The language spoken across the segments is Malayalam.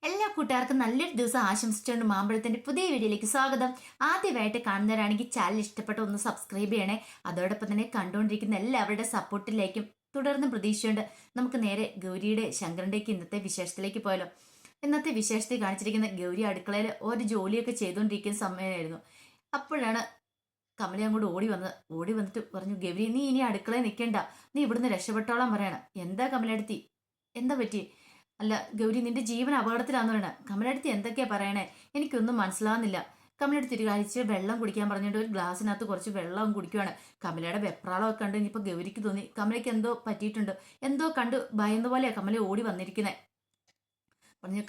എല്ലാ കൂട്ടുകാർക്കും നല്ലൊരു ദിവസം ആശംസിച്ചുകൊണ്ട് മാമ്പഴത്തിന്റെ പുതിയ വീഡിയോയിലേക്ക് സ്വാഗതം. ആദ്യമായിട്ട് കാണുന്നവരാണെങ്കിൽ ചാനൽ ഇഷ്ടപ്പെട്ട ഒന്ന് സബ്സ്ക്രൈബ് ചെയ്യണേ. അതോടൊപ്പം തന്നെ കണ്ടുകൊണ്ടിരിക്കുന്ന എല്ലാവരുടെ സപ്പോർട്ടിലേക്കും തുടർന്ന് പ്രതീക്ഷയുണ്ട്. നമുക്ക് നേരെ ഗൗരിയുടെ ശങ്കറിന്റെക്ക് ഇന്നത്തെ വിശേഷത്തിലേക്ക് പോയാലോ. ഇന്നത്തെ വിശേഷത്തിൽ കാണിച്ചിരിക്കുന്ന ഗൗരി അടുക്കളയിൽ ഒരു ജോലിയൊക്കെ ചെയ്തുകൊണ്ടിരിക്കുന്ന സമയമായിരുന്നു. അപ്പോഴാണ് കമല അങ്ങോട്ട് ഓടി വന്നിട്ട് പറഞ്ഞു, ഗൗരി നീ ഇനി അടുക്കളയിൽ നിൽക്കണ്ട, നീ ഇവിടുന്ന് രക്ഷപ്പെട്ടോളാൻ പറയണം. എന്താ കമലെടുത്തി, എന്താ പറ്റി? അല്ല ഗൗരി, നിന്റെ ജീവൻ അപകടത്തിലാന്ന് പറയണ. കമലെടുത്ത് എന്തൊക്കെയാ പറയണേ, എനിക്കൊന്നും മനസ്സിലാവുന്നില്ല. കമലെടുത്ത് ഒരു കഴിച്ച് വെള്ളം കുടിക്കാൻ പറഞ്ഞിട്ട് ഒരു ഗ്ലാസ്സിനകത്ത് കുറച്ച് വെള്ളം കുടിക്കുവാണ്. കമലയുടെ വെപ്രാളമൊക്കെ കണ്ട് ഇനിയിപ്പോൾ ഗൗരിക്ക് തോന്നി കമലയ്ക്ക് എന്തോ പറ്റിയിട്ടുണ്ട്. എന്തോ കണ്ട് ഭയന്ന പോലെയാ കമല ഓടി വന്നിരിക്കുന്നത്.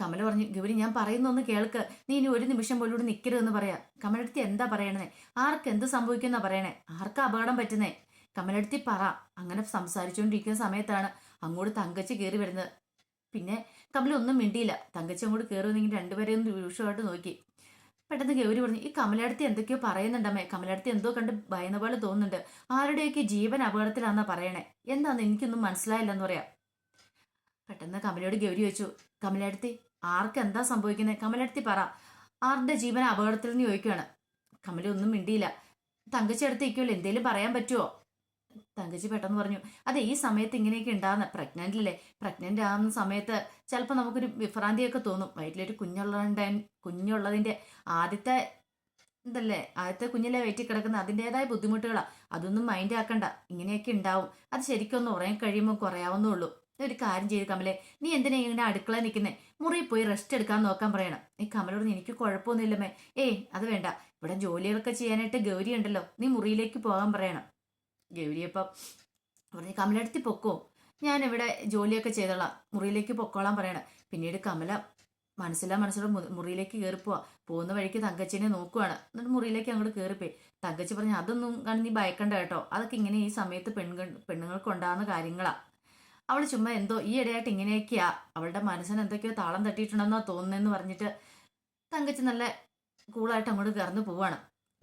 കമല പറഞ്ഞു, ഗൗരി ഞാൻ പറയുന്നൊന്ന് കേൾക്ക്, നീ ഇനി ഒരു നിമിഷം പോലും ഇവിടെ നിൽക്കരുതെന്ന് പറയാ. കമലെടുത്ത് എന്താ പറയണേ, ആർക്ക് എന്ത് സംഭവിക്കുന്ന പറയണേ, ആർക്കാ അപകടം പറ്റുന്നേ, കമലെടുത്തി പറ. അങ്ങനെ സംസാരിച്ചുകൊണ്ടിരിക്കുന്ന സമയത്താണ് അങ്ങോട്ട് തങ്കച്ചി കയറി വരുന്നത്. പിന്നെ കമല ഒന്നും മിണ്ടിയില്ല. തങ്കച്ചി അങ്ങോട്ട് കയറുന്നെങ്കിൽ രണ്ടുപേരെയും ഒന്ന് രൂക്ഷമായിട്ട് നോക്കി. പെട്ടെന്ന് ഗൗരി പറഞ്ഞു, ഈ കമലടുത്ത് എന്തൊക്കെയോ പറയുന്നുണ്ടമ്മേ, കമലടുത്ത് എന്തോ കണ്ട് ഭയന്ന പോലെ തോന്നുന്നുണ്ട്. ആരുടെയൊക്കെ ജീവൻ അപകടത്തിലാന്നാ പറയണേ, എന്താന്ന് എനിക്കൊന്നും മനസ്സിലായില്ലെന്ന് പറയാം. പെട്ടെന്ന് കമലയോട് ഗൗരി വെച്ചു, കമലടുത്തി ആർക്ക് എന്താ സംഭവിക്കുന്നത്, കമലടുത്തി പറ, ആരുടെ ജീവൻ അപകടത്തിൽ നിന്ന് ചോദിക്കുകയാണ്. കമല ഒന്നും മിണ്ടിയില്ല. തങ്കച്ചി അടുത്ത് ഇരിക്കുമല്ലോ, എന്തേലും പറയാൻ പറ്റുമോ? തങ്കച്ചി പെട്ടെന്ന് പറഞ്ഞു, അതെ ഈ സമയത്ത് ഇങ്ങനെയൊക്കെ ഉണ്ടാകുന്ന പ്രഗ്നന്റ് പ്രഗ്നന്റ് ആകുന്ന സമയത്ത് ചിലപ്പോൾ നമുക്കൊരു വിഭ്രാന്തിയൊക്കെ തോന്നും. വയറ്റിലൊരു കുഞ്ഞുള്ളതിന്റെ ആദ്യത്തെ ആദ്യത്തെ കുഞ്ഞിലെ വയറ്റിൽ കിടക്കുന്ന അതിൻ്റെതായ ബുദ്ധിമുട്ടുകളാ, അതൊന്നും മൈൻഡ് ആക്കണ്ട. ഇങ്ങനെയൊക്കെ ഉണ്ടാവും, അത് ശരിക്കും ഒന്ന് ഉറങ്ങി കഴിയുമ്പോൾ കുറയാവുന്നേ ഉള്ളൂ. ഒരു കാര്യം ചെയ്ത് കമലെ, നീ എന്തിനാ ഇങ്ങനെ അടുക്കള നിൽക്കുന്നേ, മുറിയിൽ പോയി റെസ്റ്റ് എടുക്കാൻ നോക്കാൻ പറയണം. ഈ കമലോട് എനിക്ക് കുഴപ്പമൊന്നുമില്ലമ്മേ. അത് വേണ്ട, ഇവിടെ ജോലികളൊക്കെ ചെയ്യാനായിട്ട് ഗൗരി ഉണ്ടല്ലോ, നീ മുറിയിലേക്ക് പോകാൻ പറയണം. ഗൗരിയപ്പം പറഞ്ഞു, കമലെടുത്തി പൊക്കോ, ഞാനിവിടെ ജോലിയൊക്കെ ചെയ്തോളാം, മുറിയിലേക്ക് പൊക്കോളാൻ പറയണം. പിന്നീട് കമല മനസ്സിലൂടെ മുറിയിലേക്ക് കയറിപ്പോവാ. പോകുന്ന വഴിക്ക് തങ്കച്ചിനെ നോക്കുവാണ്. എന്നിട്ട് മുറിയിലേക്ക് അങ്ങോട്ട് കയറിപ്പോയി. തങ്കച്ചി പറഞ്ഞു, അതൊന്നും കാണി നീ ഭയക്കണ്ട കേട്ടോ, അതൊക്കെ ഇങ്ങനെ ഈ സമയത്ത് പെണ്ണുങ്ങൾക്ക് ഉണ്ടാകുന്ന കാര്യങ്ങളാ. അവൾ ചുമ്മാ എന്തോ ഈ ഇടയായിട്ട് ഇങ്ങനെയൊക്കെയാ, അവളുടെ മനസ്സിന് എന്തൊക്കെയോ താളം തട്ടിയിട്ടുണ്ടെന്നാ തോന്നുന്നതെന്ന് പറഞ്ഞിട്ട് തങ്കച്ചി നല്ല കൂളായിട്ട് അങ്ങോട്ട് കയറുന്നു പോവാണ്.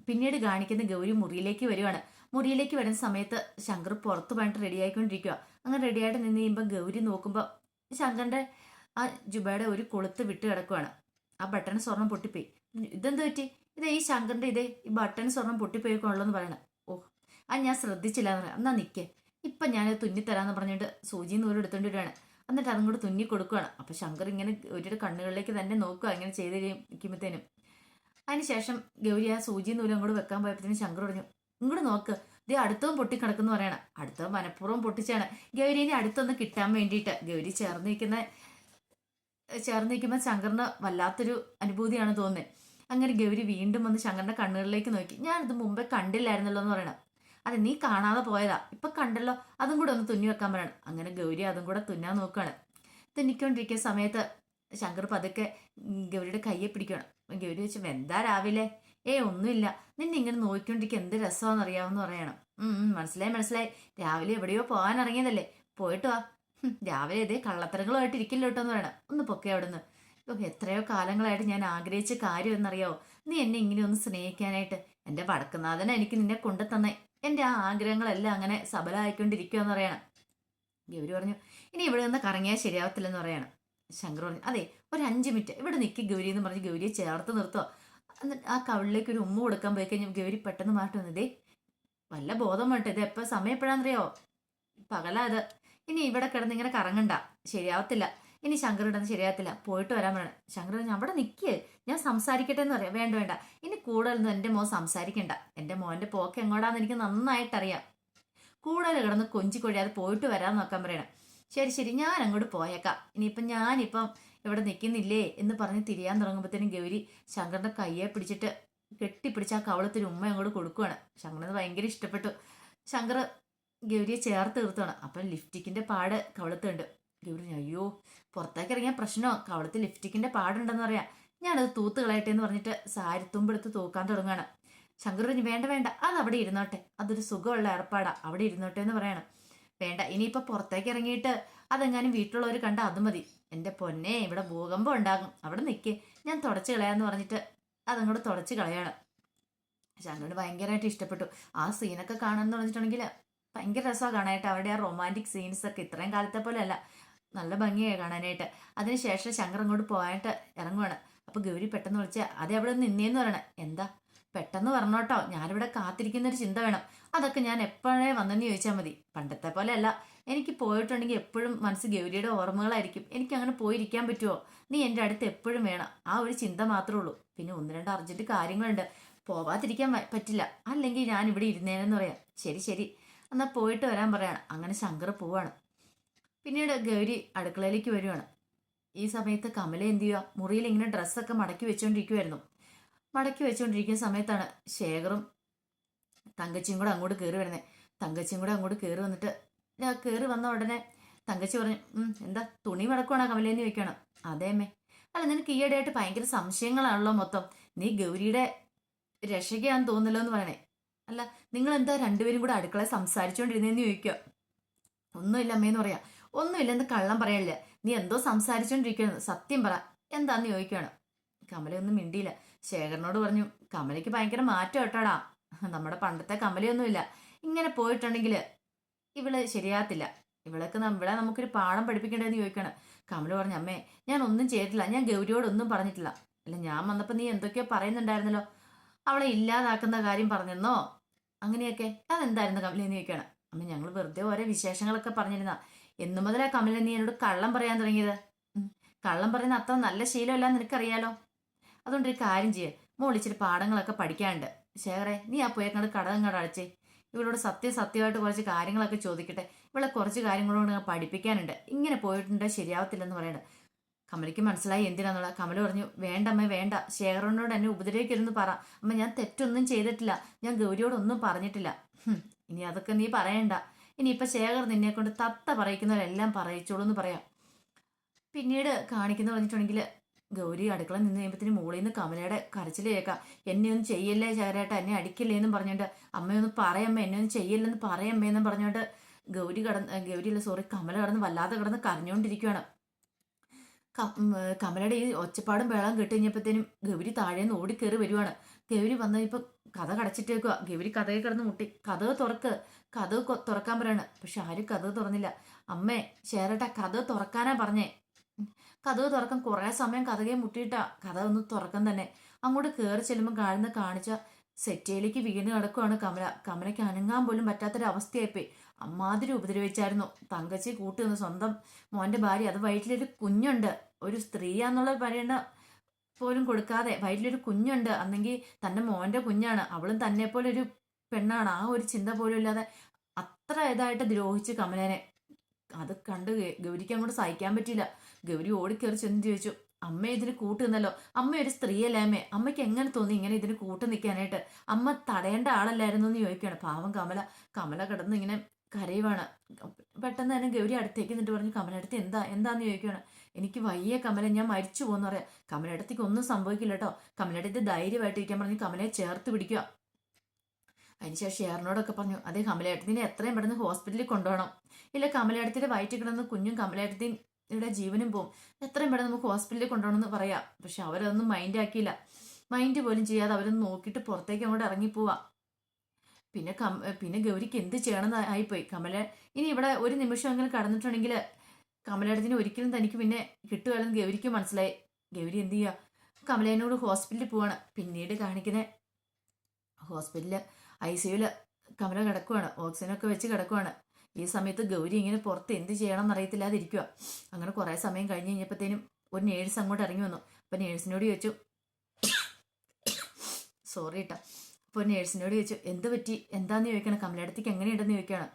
പിന്നീട് കാണിക്കുന്ന ഗൗരി മുറിയിലേക്ക് വരുവാണ്. മുറിയിലേക്ക് വരുന്ന സമയത്ത് ശങ്കർ പുറത്ത് പോയിട്ട് റെഡി ആയിക്കൊണ്ടിരിക്കുക. അങ്ങനെ റെഡിയായിട്ട് നിന്ന് കഴിയുമ്പോൾ ഗൗരി നോക്കുമ്പോൾ ശങ്കറിന്റെ ആ ജുബയുടെ ഒരു കൊളുത്ത് വിട്ട് കിടക്കുവാണ്. ആ ബട്ടൺ സ്വർണം പൊട്ടിപ്പോയി. ഇതെന്ത് പറ്റി? ഈ ശങ്കറിന്റെ ഈ ബട്ടൺ സ്വർണം പൊട്ടിപ്പോയിക്കൊള്ളെന്ന് പറയണം. ഞാൻ ശ്രദ്ധിച്ചില്ല എന്ന് പറയാം. എന്നാ നിൽക്കേ, ഇപ്പൊ ഞാൻ തുന്നിത്തരാന്ന് പറഞ്ഞിട്ട് സൂചി നൂല് എടുത്തോണ്ട് വരികയാണ്. എന്നിട്ട് അതും കൂടെ തുന്നി കൊടുക്കുകയാണ്. അപ്പൊ ശങ്കർ ഇങ്ങനെ ഗൗരിയുടെ കണ്ണുകളിലേക്ക് തന്നെ നോക്കുക. ഇങ്ങനെ ചെയ്ത് കഴിയുമ്പോഴത്തേനും അതിനുശേഷം ഗൗരി ആ സൂചി നൂലും അങ്ങോട്ട് വെക്കാൻ പോയപ്പോഴത്തേനും ശങ്കർ പറഞ്ഞു, ഇങ്ങോട്ട് നോക്ക്, ഇത് അടുത്തവും പൊട്ടിക്കിടക്കുന്നു പറയണം. അടുത്തവും മനഃപൂർവ്വം പൊട്ടിച്ചാണ് ഗൗരിനെ അടുത്തൊന്ന് കിട്ടാൻ വേണ്ടിയിട്ട്. ഗൗരി ചേർന്ന് നിൽക്കുമ്പോൾ ശങ്കറിന് വല്ലാത്തൊരു അനുഭൂതിയാണ് തോന്നുന്നത്. അങ്ങനെ ഗൗരി വീണ്ടും വന്ന് ശങ്കറിന്റെ കണ്ണുകളിലേക്ക് നോക്കി. ഞാനിത് മുമ്പേ കണ്ടില്ലായിരുന്നല്ലോ എന്ന് പറയണം. അതെ, നീ കാണാതെ പോയതാ, ഇപ്പൊ കണ്ടല്ലോ, അതും കൂടെ ഒന്ന് തുന്നി വെക്കാൻ പറയണം. അങ്ങനെ ഗൗരി അതും കൂടെ തുന്നാൻ നോക്കുകയാണ്. തുന്നിക്കൊണ്ടിരിക്കുന്ന സമയത്ത് ശങ്കർ പതുക്കെ ഗൗരിയുടെ കയ്യെ പിടിക്കണം. ഗൗരി വെച്ച്, എന്താ രാവിലെ? ഒന്നുമില്ല, നിന്നെ ഇങ്ങനെ നോക്കിക്കൊണ്ടിരിക്കുക എന്ത് രസമാണെന്ന് അറിയാമെന്ന് പറയണം. മനസ്സിലായി, രാവിലെ എവിടെയോ പോകാൻ ഇറങ്ങിയതല്ലേ, പോയിട്ട് വാ. രാവിലെ ഇതേ കള്ളത്തരങ്ങളുമായിട്ട് ഇരിക്കില്ല കേട്ടോ എന്ന് പറയണം. ഒന്ന് പൊക്കെ അവിടുന്ന്. എത്രയോ കാലങ്ങളായിട്ട് ഞാൻ ആഗ്രഹിച്ച കാര്യം എന്നറിയാവോ, നീ എന്നെ ഇങ്ങനെ ഒന്ന് സ്നേഹിക്കാനായിട്ട്. എന്റെ വടക്കുന്നാഥനെ എനിക്ക് നിന്നെ കൊണ്ടു തന്നെ, എന്റെ ആ ആഗ്രഹങ്ങളെല്ലാം അങ്ങനെ സബലമായിക്കൊണ്ടിരിക്കുമെന്ന് പറയണം. ഗൗരി പറഞ്ഞു, ഇനി ഇവിടെ നിന്ന് കറങ്ങിയാൽ ശരിയാവത്തില്ലെന്ന് പറയണം. ശങ്കർ പറഞ്ഞു, അതെ ഒരു 5 മിനിറ്റ് ഇവിടെ നിൽക്കി ഗൗരി എന്ന് പറഞ്ഞ് ഗൗരിയെ ചേർത്ത് നിർത്തുക. എന്നിട്ട് ആ കവിളിലേക്ക് ഒരു ഉമ്മ കൊടുക്കാൻ പോയി കഴിഞ്ഞാൽ ഗൗരി പെട്ടെന്ന് മാറ്റുന്നത്, വല്ല ബോധം വേണ്ട, ഇത് എപ്പോൾ സമയം എപ്പോഴാണെന്നറിയോ, പകലാ ഇത്. ഇനി ഇവിടെ കിടന്ന് ഇങ്ങനെ കറങ്ങണ്ട, ശരിയാവത്തില്ല. ഇനി ശങ്കർ ഇടുന്നത് ശരിയാവത്തില്ല, പോയിട്ട് വരാൻ പറയണം. ശങ്കർ പറഞ്ഞു, അവിടെ നിൽക്കേ, ഞാൻ സംസാരിക്കട്ടെ എന്ന് പറയാം. വേണ്ട, ഇനി കൂടുതലൊന്നും എൻ്റെ മോൻ സംസാരിക്കണ്ട. എൻ്റെ മോൻ്റെ പോക്ക് എങ്ങോട്ടാന്ന് എനിക്ക് നന്നായിട്ടറിയാം. കൂടുതൽ കിടന്ന് കൊഞ്ചിക്കൊഴിയാതെ പോയിട്ട് വരാൻ നോക്കാൻ പറയണം. ശരി ഞാൻ അങ്ങോട്ട് പോയേക്കാം, ഞാനിപ്പം ഇവിടെ നിൽക്കുന്നില്ലേ എന്ന് പറഞ്ഞ് തിരിയാൻ തുടങ്ങുമ്പോഴത്തേനും ഗൗരി ശങ്കറിന്റെ കയ്യെ പിടിച്ചിട്ട് കെട്ടിപ്പിടിച്ച് ആ കവളത്തിന് ഉമ്മ അങ്ങോട്ട് കൊടുക്കുകയാണ്. ശങ്കറിന് ഭയങ്കര ഇഷ്ടപ്പെട്ടു. ശങ്കർ ഗൗരിയെ ചേർത്ത് നിർത്തുകയാണ്. അപ്പം ലിഫ്റ്റിക്കിന്റെ പാട് കവളത്തുണ്ട്. ഗൗരി, അയ്യോ പുറത്തേക്ക് ഇറങ്ങിയ പ്രശ്നമോ, കവളത്ത് ലിഫ്റ്റിക്കിന്റെ പാടുണ്ടെന്ന് പറയാം, ഞാനത് തൂത്ത് കളയട്ടെ എന്ന് പറഞ്ഞിട്ട് സാരി തുമ്പെടുത്ത് തൂക്കാൻ തുടങ്ങുകയാണ്. ശങ്കർ പറഞ്ഞു, വേണ്ട, അത് അവിടെ ഇരുന്നോട്ടെ, അതൊരു സുഖമുള്ള ഏർപ്പാടാ, അവിടെ ഇരുന്നോട്ടെ എന്ന് പറയണം. വേണ്ട, ഇനിയിപ്പോൾ പുറത്തേക്ക് ഇറങ്ങിയിട്ട് അതെങ്ങാനും വീട്ടിലുള്ളവർ കണ്ട അത് മതി. എൻ്റെ പൊന്നെ, ഇവിടെ ഭൂകമ്പം ഉണ്ടാകും, അവിടെ നിൽക്കേ, ഞാൻ തുടച്ച് കളയാന്ന് പറഞ്ഞിട്ട് അതങ്ങോട്ട് തുടച്ച് കളയാണ്. ശങ്കറിന് ഭയങ്കരമായിട്ട് ഇഷ്ടപ്പെട്ടു. ആ സീനൊക്കെ കാണാന്ന് പറഞ്ഞിട്ടുണ്ടെങ്കിൽ ഭയങ്കര രസമാണ് കാണാനായിട്ട്. അവരുടെ ആ റൊമാൻറ്റിക് സീൻസ് ഒക്കെ ഇത്രയും കാലത്തെ പോലെ അല്ല, നല്ല ഭംഗിയായി കാണാനായിട്ട്. അതിനുശേഷം ശങ്കർ അങ്ങോട്ട് പോകാനായിട്ട് ഇറങ്ങുവാണ്. അപ്പൊ ഗൗരി പെട്ടെന്ന് വിളിച്ച അതെ അവിടെ നിന്നേന്ന് പറയണേ. എന്താ പെട്ടെന്ന് പറഞ്ഞോട്ടോ, ഞാനിവിടെ കാത്തിരിക്കുന്ന ഒരു ചിന്ത വേണം. അതൊക്കെ ഞാൻ എപ്പോഴേ വന്നെന്ന് ചോദിച്ചാൽ മതി. പണ്ടത്തെ പോലെ അല്ല, എനിക്ക് പോയിട്ടുണ്ടെങ്കിൽ എപ്പോഴും മനസ്സ് ഗൗരിയുടെ ഓർമ്മകളായിരിക്കും. എനിക്ക് അങ്ങനെ പോയിരിക്കാൻ പറ്റുമോ? നീ എൻ്റെ അടുത്ത് എപ്പോഴും വേണം, ആ ഒരു ചിന്ത മാത്രമേ ഉള്ളൂ. പിന്നെ ഒന്ന് രണ്ട് അർജന്റ് കാര്യങ്ങളുണ്ട്, പോവാതിരിക്കാൻ പറ്റില്ല. അല്ലെങ്കിൽ ഞാൻ ഇവിടെ ഇരുന്നേനെന്ന് പറയാം. ശരി ശരി എന്നാ പോയിട്ട് വരാൻ പറയാണ്. അങ്ങനെ ശങ്കർ പോവാണ്. പിന്നീട് ഗൗരി അടുക്കളയിലേക്ക് വരുവാണ്. ഈ സമയത്ത് കമല എന്ത് ചെയ്യുക, മുറിയിൽ ഇങ്ങനെ ഡ്രസ്സൊക്കെ മടക്കി വെച്ചുകൊണ്ടിരിക്കുമായിരുന്നു. മടക്കി വെച്ചുകൊണ്ടിരിക്കുന്ന സമയത്താണ് ശേഖറും തങ്കച്ചിയും കൂടെ അങ്ങോട്ട് കയറി വരുന്നത്. തങ്കച്ചിയും കൂടെ അങ്ങോട്ട് കയറി വന്നിട്ട് കയറി വന്ന ഉടനെ തങ്കച്ചി പറഞ്ഞു, എന്താ തുണി മടക്കുവാണോ കമലേന്ന് ചോദിക്കണം. അതേമ്മേ. അല്ല നിനക്ക് ഈയിടെയായിട്ട് ഭയങ്കര സംശയങ്ങളാണല്ലോ മൊത്തം. നീ ഗൗരിയുടെ രക്ഷയ്ക്കാന്ന് തോന്നില്ലോ എന്ന് പറയണേ. അല്ല നിങ്ങൾ എന്താ രണ്ടുപേരും കൂടെ അടുക്കളയിൽ സംസാരിച്ചുകൊണ്ടിരുന്നേന്ന് ചോദിക്കുക. ഒന്നുമില്ല അമ്മേന്ന് പറയാ. ഒന്നുമില്ലെന്ന് കള്ളം പറയല്ലേ, നീ എന്തോ സംസാരിച്ചോണ്ടിരിക്കുകയാണ്, സത്യം പറ എന്താന്ന് ചോദിക്കുകയാണ്. കമലയൊന്നും മിണ്ടിയില്ല. ശേഖരനോട് പറഞ്ഞു, കമലയ്ക്ക് ഭയങ്കര മാറ്റം കേട്ടോടാ, നമ്മുടെ പണ്ടത്തെ കമലയൊന്നുമില്ല. ഇങ്ങനെ പോയിട്ടുണ്ടെങ്കിൽ ഇവള് ശരിയാകത്തില്ല. ഇവിടെ നമുക്കൊരു പാഠം പഠിപ്പിക്കേണ്ടതെന്ന് ചോദിക്കണം. കമല പറഞ്ഞു, അമ്മേ ഞാൻ ഒന്നും ചെയ്തിട്ടില്ല, ഞാൻ ഗൗരിയോടൊന്നും പറഞ്ഞിട്ടില്ല. അല്ല ഞാൻ വന്നപ്പോൾ നീ എന്തൊക്കെയോ പറയുന്നുണ്ടായിരുന്നല്ലോ, അവളെ ഇല്ലാതാക്കുന്ന കാര്യം പറഞ്ഞെന്നോ അങ്ങനെയൊക്കെ, അതെന്തായിരുന്നു കമലെന്ന് ചോദിക്കുകയാണ്. അമ്മ ഞങ്ങൾ വെറുതെ ഓരോ വിശേഷങ്ങളൊക്കെ പറഞ്ഞിരുന്ന. എന്നു മുതലാ കമല നീ എന്നോട് കള്ളം പറയാൻ തുടങ്ങിയത്? കള്ളം പറയുന്ന അത്ര നല്ല ശീലമല്ല നിനക്കറിയാലോ. അതുകൊണ്ട് ഒരു കാര്യം ചെയ്യേ, മോളിച്ചിരി പാഠങ്ങളൊക്കെ പഠിക്കാനുണ്ട്. ശേഖരെ നീ ആ പോയേക്കണ്ട് കടകങ്ങോട്ട് അടച്ചേ, ഇവളോട് സത്യമായിട്ട് കുറച്ച് കാര്യങ്ങളൊക്കെ ചോദിക്കട്ടെ. ഇവളെ കുറച്ച് കാര്യങ്ങളോട് പഠിപ്പിക്കാനുണ്ട്. ഇങ്ങനെ പോയിട്ടുണ്ടെങ്കിൽ ശരിയാവത്തില്ലെന്ന് പറയണത്. കമലയ്ക്ക് മനസ്സിലായി എന്തിനാന്നുള്ള. കമല പറഞ്ഞു, വേണ്ട അമ്മ വേണ്ട, ശേഖരനോട് എന്നെ ഉപദ്രവിക്കരുന്ന് പറ. അമ്മ ഞാൻ തെറ്റൊന്നും ചെയ്തിട്ടില്ല, ഞാൻ ഗൗരിയോടൊന്നും പറഞ്ഞിട്ടില്ല. ഇനി അതൊക്കെ നീ പറയണ്ട. ഇനിയിപ്പൊ ശേഖർ നിന്നെ കൊണ്ട് തത്ത പറയിക്കുന്നവരെല്ലാം പറയിച്ചോളൂ എന്ന് പറയാം. പിന്നീട് കാണിക്കുന്ന പറഞ്ഞിട്ടുണ്ടെങ്കിൽ ഗൗരി അടുക്കള നിന്ന് കഴിയുമ്പത്തിന് മുകളിൽ നിന്ന് കമലയുടെ കരച്ചിൽ കേൾക്കാം. എന്നെ ഒന്നും ചെയ്യല്ലേ ശേഖരേട്ട, എന്നെ അടിക്കല്ലേ എന്നും പറഞ്ഞോണ്ട്, അമ്മയൊന്ന് പറയമ്മ, എന്നെ ഒന്നും ചെയ്യല്ലെന്ന് പറയമ്മയെന്നും പറഞ്ഞോണ്ട് കമല കടന്ന് വല്ലാതെ കിടന്ന് കരഞ്ഞുകൊണ്ടിരിക്കുകയാണ്. കമലയുടെ ഈ ഒച്ചപ്പാടും ബഹളം കേട്ട് കഴിഞ്ഞപ്പോഴത്തേനും ഗൗരി താഴേന്ന് ഓടിക്കേറി വരുവാണ്. ഗൗരി വന്ന ഇപ്പൊ കഥ കടച്ചിട്ടേക്കുക. ഗൗരി കഥയെ കിടന്ന് മുട്ടി, കഥ തുറക്കാൻ പറയാണ്. പക്ഷെ ആരും കഥ തുറന്നില്ല. അമ്മേ ശേഖരേട്ട കഥ തുറക്കാനാ പറഞ്ഞേ. കഥ തുറക്കാൻ കുറെ സമയം കഥകയെ മുട്ടിയിട്ടാ കഥ ഒന്ന് തുറക്കാൻ തന്നെ. അങ്ങോട്ട് കയറി ചെല്ലുമ്പോൾ കാണിച്ച സെറ്റയിലേക്ക് വീണ് കിടക്കുവാണ് കമലയ്ക്ക് അനങ്ങാൻ പോലും പറ്റാത്തൊരവസ്ഥയായിപ്പോയി. അമ്മാതിരി ഉപദ്രവിച്ചായിരുന്നു. തങ്കച്ചി കൂട്ടുനിന്ന് സ്വന്തം മോന്റെ ഭാര്യ, അത് വയറ്റിലൊരു കുഞ്ഞുണ്ട്, ഒരു സ്ത്രീയാന്നുള്ള പറയണ പോലും കൊടുക്കാതെ വയറ്റിലൊരു കുഞ്ഞുണ്ട്, അന്നെങ്കിൽ തന്റെ മോന്റെ കുഞ്ഞാണ്, അവളും തന്നെ പോലെ ഒരു പെണ്ണാണ്, ആ ഒരു ചിന്ത പോലും ഇല്ലാതെ അത്ര ഇതായിട്ട് ദ്രോഹിച്ച് കമലനെ. അത് കണ്ട് ഗൗരിക്ക് അങ്ങോട്ട് സഹിക്കാൻ പറ്റിയില്ല. ഗൗരി ഓടിക്കേറി ചെന്ന് ചോദിച്ചു, അമ്മ ഇതിന് കൂട്ടു നിന്നല്ലോ, അമ്മ ഒരു സ്ത്രീയല്ലേ അമ്മേ, അമ്മയ്ക്ക് എങ്ങനെ തോന്നി ഇങ്ങനെ ഇതിന് കൂട്ടു നിൽക്കാനായിട്ട്? അമ്മ തടയേണ്ട ആളല്ലായിരുന്നു എന്ന് ചോദിക്കുകയാണ്. പാവം കമല കിടന്ന് ഇങ്ങനെ കരയുവാണ്. പെട്ടെന്ന് തന്നെ ഗൗരി അടുത്തേക്ക് എന്നിട്ട് പറഞ്ഞു, കമലടുത്ത് എന്താന്ന് ചോദിക്കുകയാണ്. എനിക്ക് വയ്യ കമല, ഞാൻ മരിച്ചു പോകുന്ന പറയാം. കമലടുത്തേക്ക് ഒന്നും സംഭവിക്കില്ല കേട്ടോ, കമലടുത്ത് ധൈര്യമായിട്ട് ഇരിക്കാൻ പറഞ്ഞു കമലയെ ചേർത്ത് പിടിക്കുക. അതിനുശേഷം ഷെയറിനോടൊക്കെ പറഞ്ഞു, അതേ കമലയേട്ടത്തിനെ എത്രയും പെട്ടെന്ന് ഹോസ്പിറ്റലിൽ കൊണ്ടുപോകണം, ഇല്ല കമലയേട്ടത്തിന്റെ വയറ്റിൽ കിടന്ന് കുഞ്ഞും കമലയേട്ടത്തിൻ്റെ ജീവനും പോവും, എത്രയും പെട്ടെന്ന് നമുക്ക് ഹോസ്പിറ്റലിൽ കൊണ്ടുപോകണമെന്ന് പറയാം. പക്ഷെ അവരതൊന്നും മൈൻഡ് ആക്കിയില്ല. മൈൻഡ് പോലും ചെയ്യാതെ അവരൊന്ന് നോക്കിയിട്ട് പുറത്തേക്ക് അങ്ങോട്ട് ഇറങ്ങിപ്പോവാ. പിന്നെ ഗൗരിക്ക് എന്ത് ചെയ്യണമെന്ന് ആയിപ്പോയി. ഇനി ഇവിടെ ഒരു നിമിഷമെങ്കിലും കടന്നിട്ടുണ്ടെങ്കിൽ കമലയേട്ടത്തിന് ഒരിക്കലും തനിക്ക് പിന്നെ കിട്ടുകയല്ലെന്ന് ഗൗരിക്ക് മനസ്സിലായി. ഗൗരി എന്ത് ചെയ്യുക, കമലേനോട് ഹോസ്പിറ്റലിൽ പോവാണ്. പിന്നീട് കാണിക്കുന്ന ഹോസ്പിറ്റലിൽ ICUവിൽ കമല കിടക്കുവാണ്, ഓക്സിജനൊക്കെ വെച്ച് കിടക്കുവാണ്. ഈ സമയത്ത് ഗൗരി ഇങ്ങനെ പുറത്ത് എന്ത് ചെയ്യണം എന്നറിയത്തില്ലാതിരിക്കുക. അങ്ങനെ കുറേ സമയം കഴിഞ്ഞ് കഴിഞ്ഞപ്പോഴത്തേനും ഒരു നേഴ്സ് അങ്ങോട്ട് ഇറങ്ങി വന്നു. അപ്പം നേഴ്സിനോട് ചോദിച്ചു, സോറി കേട്ടോ. അപ്പോൾ നേഴ്സിനോട് ചോദിച്ചു, എന്ത് പറ്റി എന്താന്ന് ചോദിക്കണം, കമലയിടത്തേക്ക് എങ്ങനെയുണ്ടെന്ന് ചോദിക്കുകയാണ്.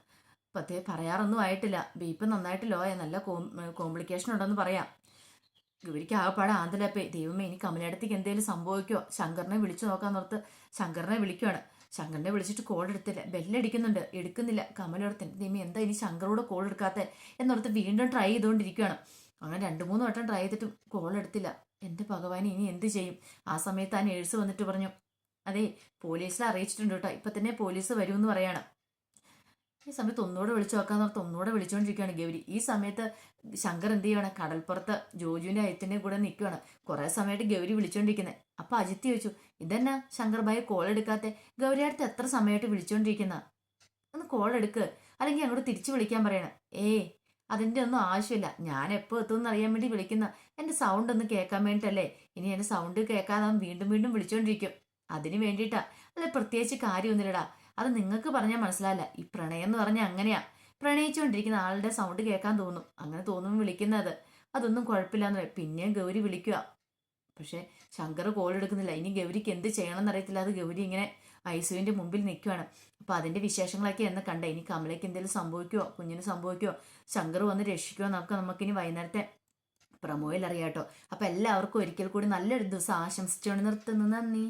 പത്തേ പറയാറൊന്നും ആയിട്ടില്ല, ബീപ്പ് നന്നായിട്ട് ലോയ, നല്ല കോംപ്ലിക്കേഷൻ ഉണ്ടെന്ന് പറയാം. ഗൗരിക്ക് ആകെപ്പാടെ ആന്തലപ്പേ, ദൈവമേ ഇനി കമലയിടത്തേക്ക് എന്തെങ്കിലും സംഭവിക്കുമോ. ശങ്കറിനെ വിളിച്ചു നോക്കാന്നോർത്ത് ശങ്കറിനെ വിളിക്കുവാണ്. ശങ്കറിനെ വിളിച്ചിട്ട് കോൾ എടുത്തില്ല, ബെല്ലടിക്കുന്നുണ്ട്, എടുക്കുന്നില്ല. കമലോടത്തിന് ദൈവമേ എന്താ ഇനി ശങ്കറോട് കോൾ എടുക്കാത്ത എന്നോർത്ത് വീണ്ടും ട്രൈ ചെയ്തുകൊണ്ടിരിക്കുകയാണ്. അങ്ങനെ 2-3 വട്ടം ട്രൈ ചെയ്തിട്ടും കോൾ എടുത്തില്ല. എൻ്റെ ഭഗവാൻ ഇനി എന്ത് ചെയ്യും? ആ സമയത്ത് ആ നേഴ്സ് വന്നിട്ട് പറഞ്ഞു, അതെ പോലീസിനെ അറിയിച്ചിട്ടുണ്ട് കേട്ടോ, ഇപ്പം തന്നെ പോലീസ് വരുമെന്ന് പറയാണ്. ഈ സമയത്ത് ഒന്നുകൂടെ വിളിച്ചു നോക്കാന്നോർത്ത് ഒന്നുകൂടെ വിളിച്ചുകൊണ്ടിരിക്കുകയാണ് ഗൗരി. ഈ സമയത്ത് ശങ്കർ എന്ത് ചെയ്യണം, കടൽപ്പുറത്ത് ജോജുവിൻ്റെ അയത്തിൻ്റെ കൂടെ നിൽക്കുകയാണ്. കുറേ സമയമായിട്ട് ഗൗരി വിളിച്ചുകൊണ്ടിരിക്കുന്നത്. അപ്പം അജിത്ത് ചോദിച്ചു, ഇതെന്നാ ശങ്കർ ഭായി കോൾ എടുക്കാത്തെ? ഗൗരി അടുത്ത് എത്ര സമയമായിട്ട് വിളിച്ചുകൊണ്ടിരിക്കുന്ന, ഒന്ന് കോൾ എടുക്ക്, അല്ലെങ്കിൽ അങ്ങോട്ട് തിരിച്ചു വിളിക്കാൻ പറയണം. അതിൻ്റെ ഒന്നും ആവശ്യമില്ല. ഞാൻ എപ്പോൾ എത്തുമെന്ന് അറിയാൻ വേണ്ടി വിളിക്കുന്ന എൻ്റെ സൗണ്ട് ഒന്ന് കേൾക്കാൻ വേണ്ടിയിട്ടല്ലേ. ഇനി എൻ്റെ സൗണ്ട് കേൾക്കാതെ അവൻ വീണ്ടും വീണ്ടും വിളിച്ചുകൊണ്ടിരിക്കും. അതിന് വേണ്ടിയിട്ടാ. അല്ല പ്രത്യേകിച്ച് കാര്യമൊന്നുമില്ലടാ. അത് നിങ്ങൾക്ക് പറഞ്ഞാൽ മനസ്സിലാവില്ല. ഈ പ്രണയം എന്ന് പറഞ്ഞാൽ അങ്ങനെയാ. പ്രണയിച്ചുകൊണ്ടിരിക്കുന്ന ആളുടെ സൗണ്ട് കേൾക്കാൻ തോന്നും. അങ്ങനെ തോന്നുമ്പോൾ വിളിക്കുന്നത്. അതൊന്നും കുഴപ്പമില്ലാന്ന് പറയും. പിന്നെയും ഗൗരി വിളിക്കുക. പക്ഷെ ശങ്കർ കോൾ എടുക്കുന്നില്ല. ഇനി ഗൗരിക്ക് എന്ത് ചെയ്യണമെന്ന് അറിയത്തില്ല. അത് ഗൗരി ഇങ്ങനെ ഐസുവിന്റെ മുമ്പിൽ നിൽക്കുകയാണ്. അപ്പൊ അതിന്റെ വിശേഷങ്ങളൊക്കെ എന്ന് കണ്ടേ. ഇനി കമലയ്ക്ക് എന്തെങ്കിലും സംഭവിക്കുമോ, കുഞ്ഞിന് സംഭവിക്കുമോ, ശങ്കർ വന്ന് രക്ഷിക്കുമോ എന്നൊക്കെ നമുക്കിനി വൈകുന്നേരത്തെ പ്രമോയിൽ അറിയാട്ടോ. അപ്പൊ എല്ലാവർക്കും ഒരിക്കൽ കൂടി നല്ലൊരു ദിവസം ആശംസിച്ചുകൊണ്ട് നിർത്തുന്നു. നന്ദി.